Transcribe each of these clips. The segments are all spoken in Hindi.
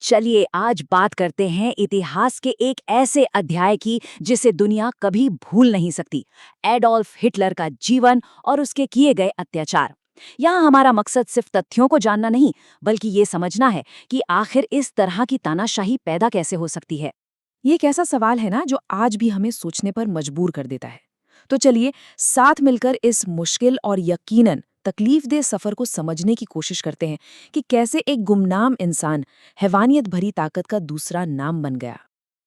चलिए आज बात करते हैं इतिहास के एक ऐसे अध्याय की जिसे दुनिया कभी भूल नहीं सकती। एडोल्फ हिटलर का जीवन और उसके किए गए अत्याचार। यहाँ हमारा मकसद सिर्फ तथ्यों को जानना नहीं, बल्कि ये समझना है कि आखिर इस तरह की तानाशाही पैदा कैसे हो सकती है। ये एक ऐसा सवाल है ना जो आज भी हमें सोचने पर मजबूर कर देता है। तो चलिए साथ मिलकर इस मुश्किल और यकीनन तकलीफदेह सफर को समझने की कोशिश करते हैं कि कैसे एक गुमनाम इंसान हैवानियत भरी ताकत का दूसरा नाम बन गया।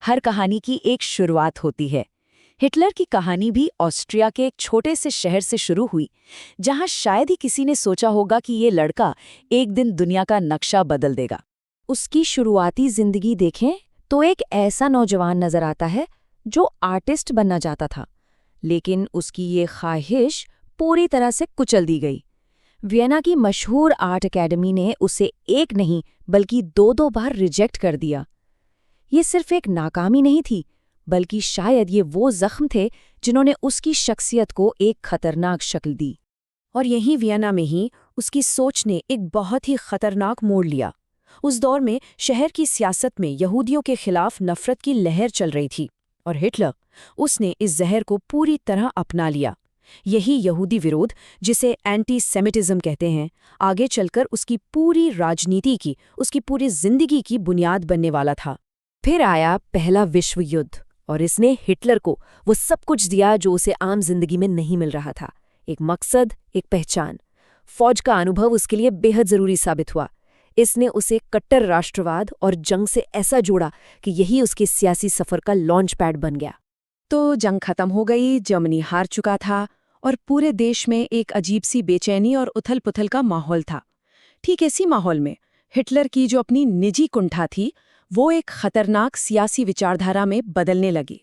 हर कहानी की एक शुरुआत होती है। हिटलर की कहानी भी ऑस्ट्रिया के एक छोटे से शहर से शुरू हुई, जहां शायद ही किसी ने सोचा होगा कि ये लड़का एक दिन दुनिया का नक्शा बदल देगा। उसकी शुरुआती जिंदगी देखें तो एक ऐसा नौजवान नजर आता है जो आर्टिस्ट बनना चाहता था, लेकिन उसकी ये ख्वाहिश पूरी तरह से कुचल दी गई। वियना की मशहूर आर्ट एकेडमी ने उसे एक नहीं बल्कि दो बार रिजेक्ट कर दिया। ये सिर्फ एक नाकामी नहीं थी, बल्कि शायद ये वो जख्म थे जिन्होंने उसकी शख्सियत को एक खतरनाक शक्ल दी। और यहीं वियना में ही उसकी सोच ने एक बहुत ही खतरनाक मोड़ लिया। उस दौर में शहर की सियासत में यहूदियों के खिलाफ नफरत की लहर चल रही थी, और हिटलर उसने इस जहर को पूरी तरह अपना लिया। यही यहूदी विरोध, जिसे एंटी सेमिटिज्म कहते हैं, आगे चलकर उसकी पूरी राजनीति की, उसकी पूरी जिंदगी की बुनियाद बनने वाला था। फिर आया पहला विश्व युद्ध, और इसने हिटलर को वो सब कुछ दिया जो उसे आम जिंदगी में नहीं मिल रहा था। एक मकसद, एक पहचान। फौज का अनुभव उसके लिए बेहद जरूरी साबित हुआ। इसने उसे कट्टर राष्ट्रवाद और जंग से ऐसा जोड़ा कि यही उसके सियासी सफर का लॉन्च पैड बन गया। तो जंग खत्म हो गई, जर्मनी हार चुका था, और पूरे देश में एक अजीब सी बेचैनी और उथल-पुथल का माहौल था। ठीक इसी माहौल में हिटलर की जो अपनी निजी कुंठा थी, वो एक खतरनाक सियासी विचारधारा में बदलने लगी।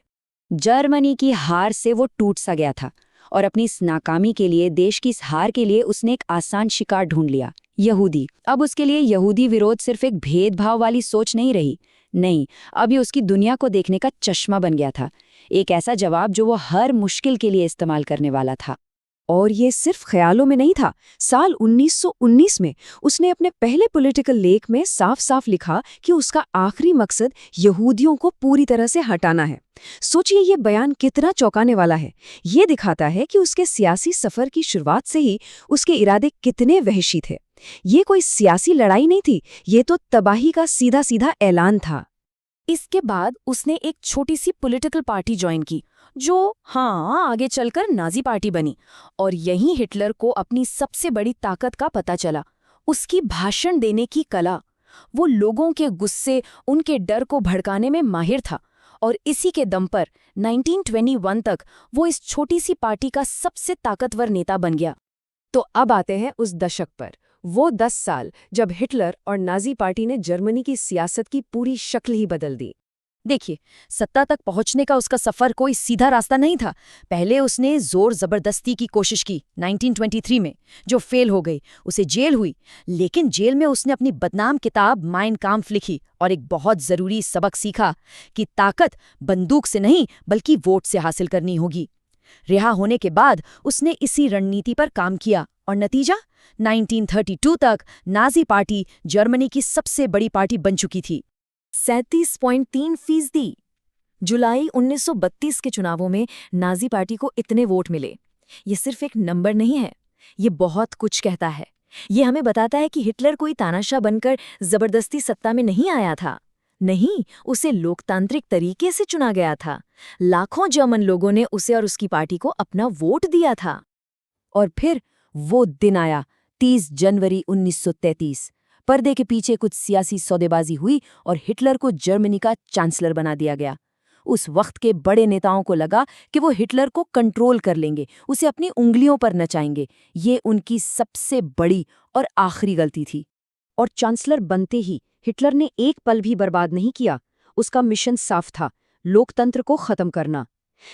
जर्मनी की हार से वो टूट सा गया था, और अपनी इस नाकामी के लिए, देश की इस हार के लिए उसने एक आसान शिकार ढूंढ लिया, यहूदी। अब उसके लिए यहूदी विरोध सिर्फ एक भेदभाव वाली सोच नहीं रही। नहीं, अब ये उसकी दुनिया को देखने का चश्मा बन गया था। एक ऐसा जवाब जो वो हर मुश्किल के लिए इस्तेमाल करने वाला था। और ये सिर्फ ख्यालों में नहीं था। साल 1919 में उसने अपने पहले पॉलिटिकल लेख में साफ साफ लिखा कि उसका आखिरी मकसद यहूदियों को पूरी तरह से हटाना है। सोचिए ये बयान कितना चौंकाने वाला है। ये दिखाता है कि उसके सियासी सफर की शुरुआत से ही उसके इरादे कितने वहशी थे। ये कोई सियासी लड़ाई नहीं थी, ये तो तबाही का सीधा सीधा ऐलान था। इसके बाद उसने एक छोटी सी पॉलिटिकल पार्टी ज्वाइन की, जो आगे चलकर नाजी पार्टी बनी। और यहीं हिटलर को अपनी सबसे बड़ी ताकत का पता चला, उसकी भाषण देने की कला। वो लोगों के गुस्से, उनके डर को भड़काने में माहिर था, और इसी के दम पर 1921 तक वो इस छोटी सी पार्टी का सबसे ताकतवर नेता बन गया। तो अब आते हैं उस दशक पर, वो 10 साल जब हिटलर और नाजी पार्टी ने जर्मनी की सियासत की पूरी शक्ल ही बदल दी। देखिए, सत्ता तक पहुंचने का उसका सफर कोई सीधा रास्ता नहीं था। पहले उसने जोर जबरदस्ती की कोशिश की 1923 में, जो फेल हो गई। उसे जेल हुई, लेकिन जेल में उसने अपनी बदनाम किताब माइन काम्फ लिखी और एक बहुत जरूरी सबक सीखा कि ताकत बंदूक से नहीं बल्कि वोट से हासिल करनी होगी। रिहा होने के बाद उसने इसी रणनीति पर काम किया, और नतीजा 1932 तक नाजी पार्टी जर्मनी की सबसे बड़ी पार्टी बन चुकी थी। 37.3%। जुलाई 1932 के चुनावों में नाजी पार्टी को इतने वोट मिले। ये सिर्फ एक नंबर नहीं है, ये बहुत कुछ कहता है। ये हमें बताता है कि हिटलर कोई तानाशाह बनकर जबरदस्ती सत्ता में नहीं आया था। नहीं, उसे लोकतांत्रिक तरीके से चुना गया था। लाखों जर्मन लोगों ने उसे और उसकी पार्टी को अपना वोट दिया था। और फिर वो दिन आया, 30 जनवरी 1933। पर्दे के पीछे कुछ सियासी सौदेबाजी हुई और हिटलर को जर्मनी का चांसलर बना दिया गया। उस वक्त के बड़े नेताओं को लगा कि वो हिटलर को कंट्रोल कर लेंगे, उसे अपनी उंगलियों पर नचाएंगे। ये उनकी सबसे बड़ी और आखिरी गलती थी। और चांसलर बनते ही हिटलर ने एक पल भी बर्बाद नहीं किया। उसका मिशन साफ था, लोकतंत्र को खत्म करना।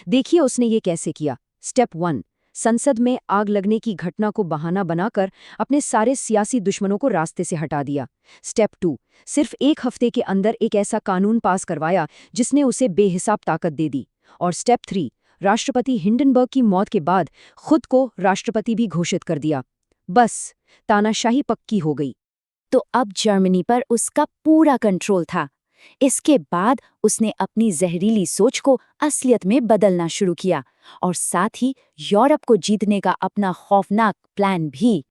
देखिए उसने ये कैसे किया। स्टेप 1, संसद में आग लगने की घटना को बहाना बनाकर अपने सारे सियासी दुश्मनों को रास्ते से हटा दिया। स्टेप 2, सिर्फ एक हफ्ते के अंदर एक ऐसा कानून पास करवाया जिसने उसे बेहिसाब ताकत दे दी। और स्टेप 3, राष्ट्रपति हिंडनबर्ग की मौत के बाद खुद को राष्ट्रपति भी घोषित कर दिया। बस तानाशाही पक्की हो गई। तो अब जर्मनी पर उसका पूरा कंट्रोल था। इसके बाद उसने अपनी जहरीली सोच को असलियत में बदलना शुरू किया और साथ ही यूरोप को जीतने का अपना खौफनाक प्लान भी।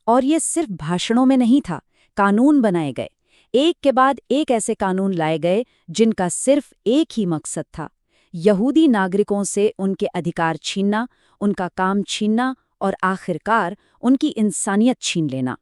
और ये सिर्फ भाषणों में नहीं था, कानून बनाए गए, एक के बाद एक ऐसे कानून लाए गए जिनका सिर्फ एक ही मकसद था, यहूदी नागरिकों से उनके अधिकार छीनना, उनका काम छीनना और आखिरकार उनकी इंसानियत छीन लेना।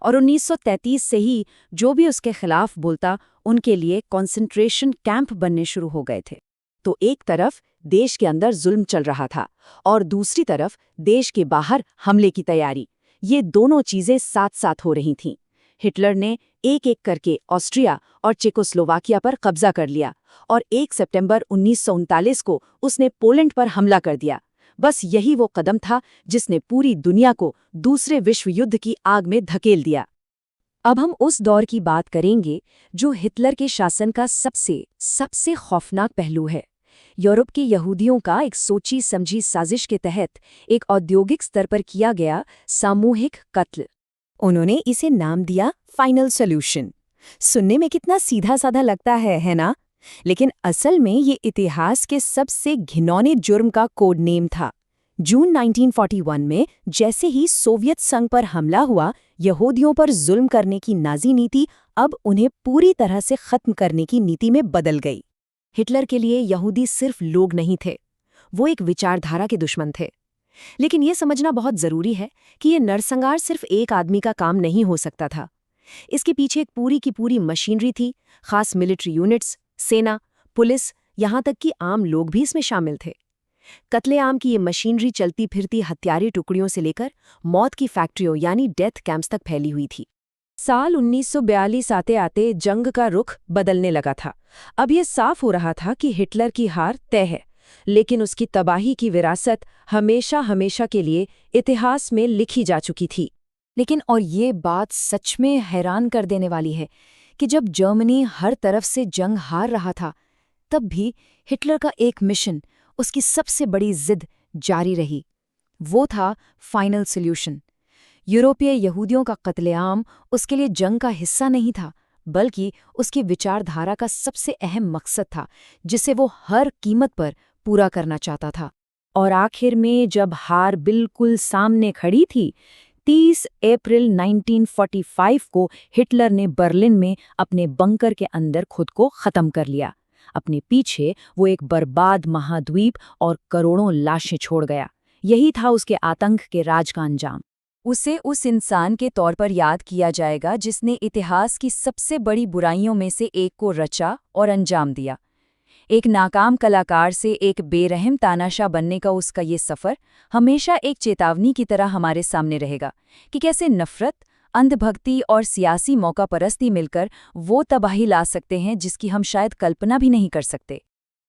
और 1933 से ही जो भी उसके खिलाफ बोलता, उनके लिए कॉन्सेंट्रेशन कैंप बनने शुरू हो गए थे। तो एक तरफ देश के अंदर जुल्म चल रहा था और दूसरी तरफ देश के बाहर हमले की तैयारी। ये दोनों चीजें साथ साथ हो रही थीं। हिटलर ने एक एक करके ऑस्ट्रिया और चेकोस्लोवाकिया पर कब्जा कर लिया और 1 सितंबर 1939 को उसने पोलैंड पर हमला कर दिया। बस यही वो कदम था जिसने पूरी दुनिया को दूसरे विश्व युद्ध की आग में धकेल दिया। अब हम उस दौर की बात करेंगे जो हिटलर के शासन का सबसे खौफनाक पहलू है। यूरोप के यहूदियों का एक सोची समझी साजिश के तहत एक औद्योगिक स्तर पर किया गया सामूहिक कत्ल। उन्होंने इसे नाम दिया फाइनल सॉल्यूशन। सुनने में कितना सीधा साधा लगता है ना? लेकिन असल में ये इतिहास के सबसे घिनौने जुर्म का कोड नेम था। जून 1941 में जैसे ही सोवियत संघ पर हमला हुआ, यहूदियों पर जुल्म करने की नाजी नीति अब उन्हें पूरी तरह से खत्म करने की नीति में बदल गई। हिटलर के लिए यहूदी सिर्फ लोग नहीं थे, वो एक विचारधारा के दुश्मन थे। लेकिन ये समझना बहुत जरूरी है कि ये नरसंहार सिर्फ एक आदमी का काम नहीं हो सकता था। इसके पीछे एक पूरी की पूरी मशीनरी थी, खास मिलिट्री यूनिट्स, सेना, पुलिस, यहाँ तक कि आम लोग भी इसमें शामिल थे। कत्लेआम की ये मशीनरी चलती फिरती हत्यारी टुकड़ियों से लेकर मौत की फैक्ट्रियों यानी डेथ कैंप्स तक फैली हुई थी। साल 1942 आते आते जंग का रुख बदलने लगा था। अब ये साफ हो रहा था कि हिटलर की हार तय है, लेकिन उसकी तबाही की विरासत हमेशा हमेशा के लिए इतिहास में लिखी जा चुकी थी। लेकिन और ये बात सच में हैरान कर देने वाली है कि जब जर्मनी हर तरफ से जंग हार रहा था, तब भी हिटलर का एक मिशन, उसकी सबसे बड़ी जिद जारी रही। वो था फाइनल सॉल्यूशन। यूरोपीय यहूदियों का कत्लेआम उसके लिए जंग का हिस्सा नहीं था, बल्कि उसकी विचारधारा का सबसे अहम मकसद था, जिसे वो हर कीमत पर पूरा करना चाहता था। और आखिर में जब हार बिल्कुल सामने खड़ी थी, 30 अप्रैल 1945 को हिटलर ने बर्लिन में अपने बंकर के अंदर खुद को खत्म कर लिया। अपने पीछे वो एक बर्बाद महाद्वीप और करोड़ों लाशें छोड़ गया। यही था उसके आतंक के राज का अंजाम। उसे उस इंसान के तौर पर याद किया जाएगा जिसने इतिहास की सबसे बड़ी बुराइयों में से एक को रचा और अंजाम दिया। एक नाकाम कलाकार से एक बेरहम तानाशाह बनने का उसका ये सफ़र हमेशा एक चेतावनी की तरह हमारे सामने रहेगा कि कैसे नफ़रत, अंधभक्ति और सियासी मौकापरस्ती मिलकर वो तबाही ला सकते हैं जिसकी हम शायद कल्पना भी नहीं कर सकते।